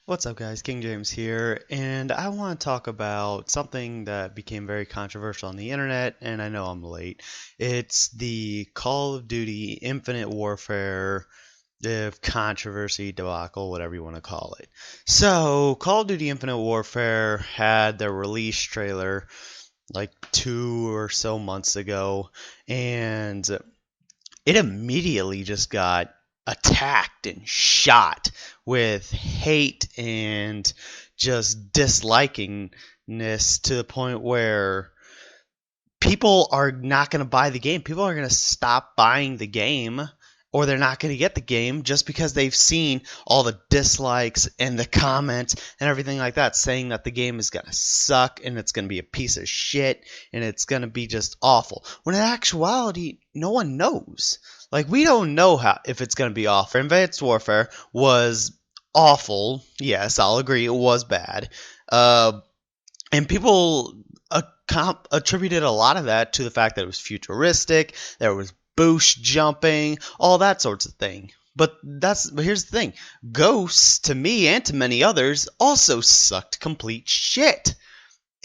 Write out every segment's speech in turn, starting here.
What's up, guys? King James here, and I want to talk about something that became very controversial on the internet, and I know I'm late. It's the Call of Duty Infinite Warfare controversy, debacle, whatever you want to call it. So, Call of Duty Infinite Warfare had their release trailer like 2 or so months ago, and it immediately just got attacked and shot with hate and just dislikingness to the point where people are not going to buy the game. People are going to stop buying the game, or they're not going to get the game just because they've seen all the dislikes and the comments and everything like that saying that the game is going to suck and it's going to be a piece of shit and it's going to be just awful. When in actuality, no one knows. Like, we don't know if it's going to be awful. Advanced Warfare was awful. Yes, I'll agree, it was bad. And people attributed a lot of that to the fact that it was futuristic, there was boost jumping, all that sorts of thing. But here's the thing. Ghosts, to me and to many others, also sucked complete shit.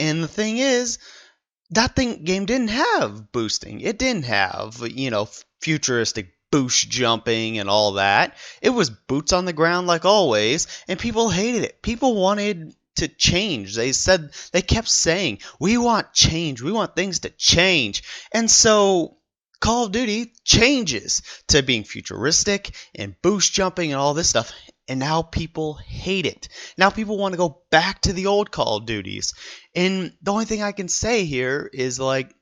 And the thing is, that game didn't have boosting. It didn't have, futuristic boost jumping and all that. It was boots on the ground like always, and people hated it. People wanted to change. They kept saying, we want change. We want things to change. And so Call of Duty changes to being futuristic and boost jumping and all this stuff. And now people hate it. Now people want to go back to the old Call of Duties. And the only thing I can say here is, like,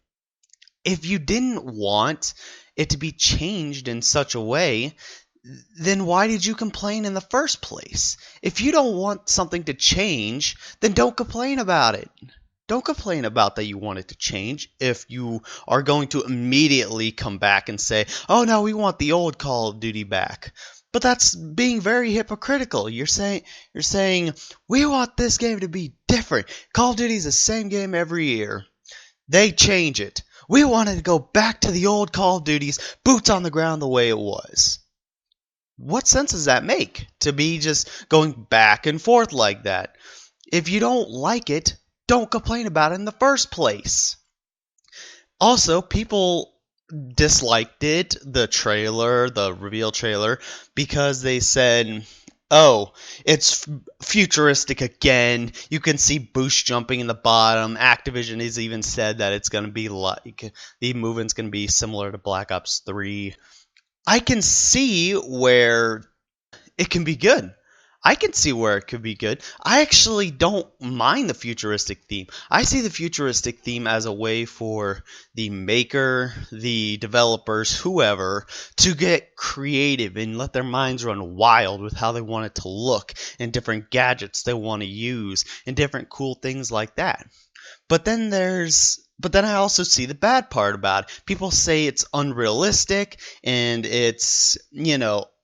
if you didn't want it to be changed in such a way, then why did you complain in the first place? If you don't want something to change, then don't complain about it. Don't complain about that you want it to change if you are going to immediately come back and say, oh no, we want the old Call of Duty back. But that's being very hypocritical. You're saying we want this game to be different. Call of Duty is the same game every year. They change it. We wanted to go back to the old Call of Duties, boots on the ground the way it was. What sense does that make, to be just going back and forth like that? If you don't like it, don't complain about it in the first place. Also, people disliked it, the trailer, the reveal trailer, because they said, oh, it's futuristic again. You can see boost jumping in the bottom. Activision has even said that it's going to be like, the movement's going to be similar to Black Ops 3. I can see where it can be good. I can see where it could be good. I actually don't mind the futuristic theme. I see the futuristic theme as a way for the maker, the developers, whoever, to get creative and let their minds run wild with how they want it to look and different gadgets they want to use and different cool things like that. But then I also see the bad part about it. People say it's unrealistic and it's,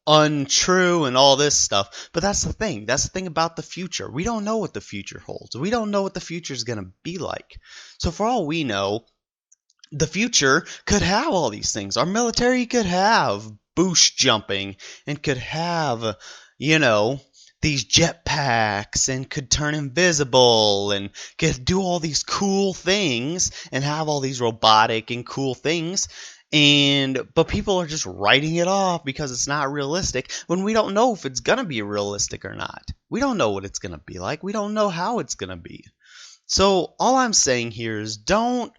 untrue and all this stuff. But that's the thing. That's the thing about the future. We don't know what the future holds. We don't know what the future is going to be like. So for all we know, the future could have all these things. Our military could have boost jumping and could have, these jetpacks and could turn invisible and could do all these cool things and have all these robotic and cool things. But people are just writing it off because it's not realistic when we don't know if it's going to be realistic or not. We don't know what it's going to be like. We don't know how it's going to be. So all I'm saying here is don't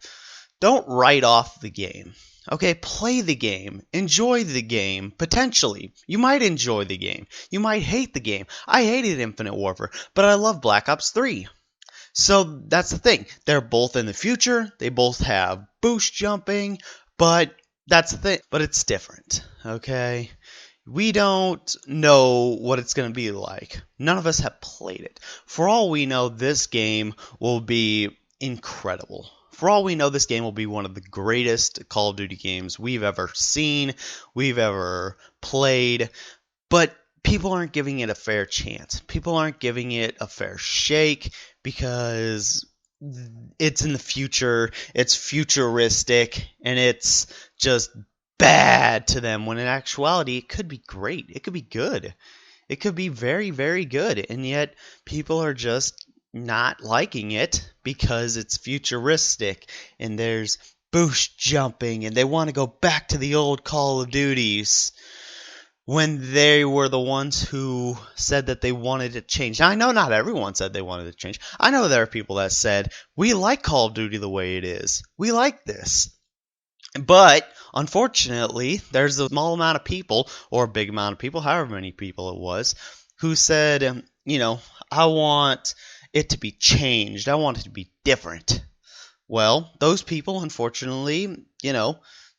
write off the game. Okay, play the game. Enjoy the game. Potentially. You might enjoy the game. You might hate the game. I hated Infinite Warfare, but I love Black Ops 3. So that's the thing. They're both in the future. They both have boost jumping, but that's the thing. But it's different, okay? We don't know what it's going to be like. None of us have played it. For all we know, this game will be incredible. For all we know, this game will be one of the greatest Call of Duty games we've ever seen, we've ever played. But people aren't giving it a fair chance. People aren't giving it a fair shake because it's in the future, it's futuristic, and it's just bad to them, when in actuality it could be great, it could be good, it could be very, very good, and yet people are just not liking it because it's futuristic and there's boost jumping and they want to go back to the old Call of Duties when they were the ones who said that they wanted to change. Now, I know not everyone said they wanted to change. I know there are people that said, we like Call of Duty the way it is. We like this. But unfortunately, there's a small amount of people, or a big amount of people, however many people it was, who said, I want it to be changed. I want it to be different. Well, those people, unfortunately,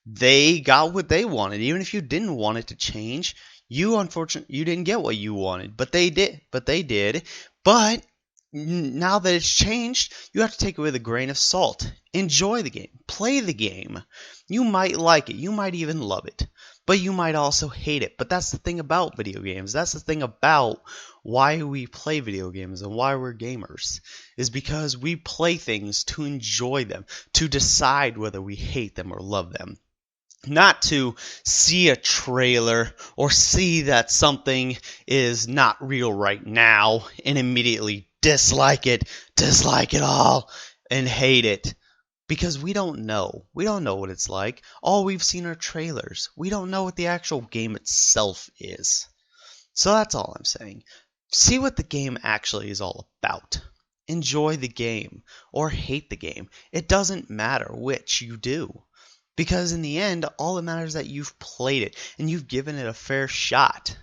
they got what they wanted. Even if you didn't want it to change, you didn't get what you wanted, but they did. But now that it's changed, you have to take it with a grain of salt. Enjoy the game. Play the game. You might like it. You might even love it. But you might also hate it. But that's the thing about video games. That's the thing about why we play video games and why we're gamers. Is because we play things to enjoy them, to decide whether we hate them or love them. Not to see a trailer or see that something is not real right now and immediately dislike it all, and hate it. Because we don't know. We don't know what it's like. All we've seen are trailers. We don't know what the actual game itself is. So that's all I'm saying. See what the game actually is all about. Enjoy the game or hate the game. It doesn't matter which you do. Because in the end, all that matters is that you've played it and you've given it a fair shot.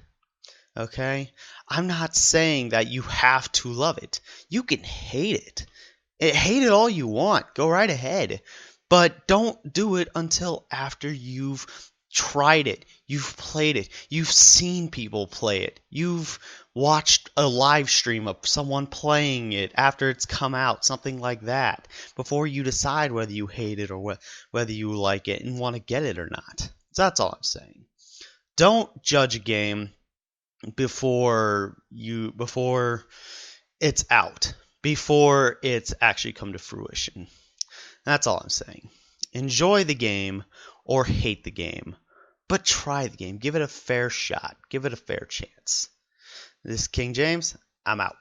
Okay? I'm not saying that you have to love it. You can hate it. Hate it all you want. Go right ahead. But don't do it until after you've tried it. You've played it. You've seen people play it. You've watched a live stream of someone playing it after it's come out, something like that, before you decide whether you hate it or whether you like it and want to get it or not. So that's all I'm saying. Don't judge a game before it's out, before it's actually come to fruition. That's all I'm saying. Enjoy the game or hate the game, but try the game. Give it a fair shot. Give it a fair chance. This is King James. I'm out.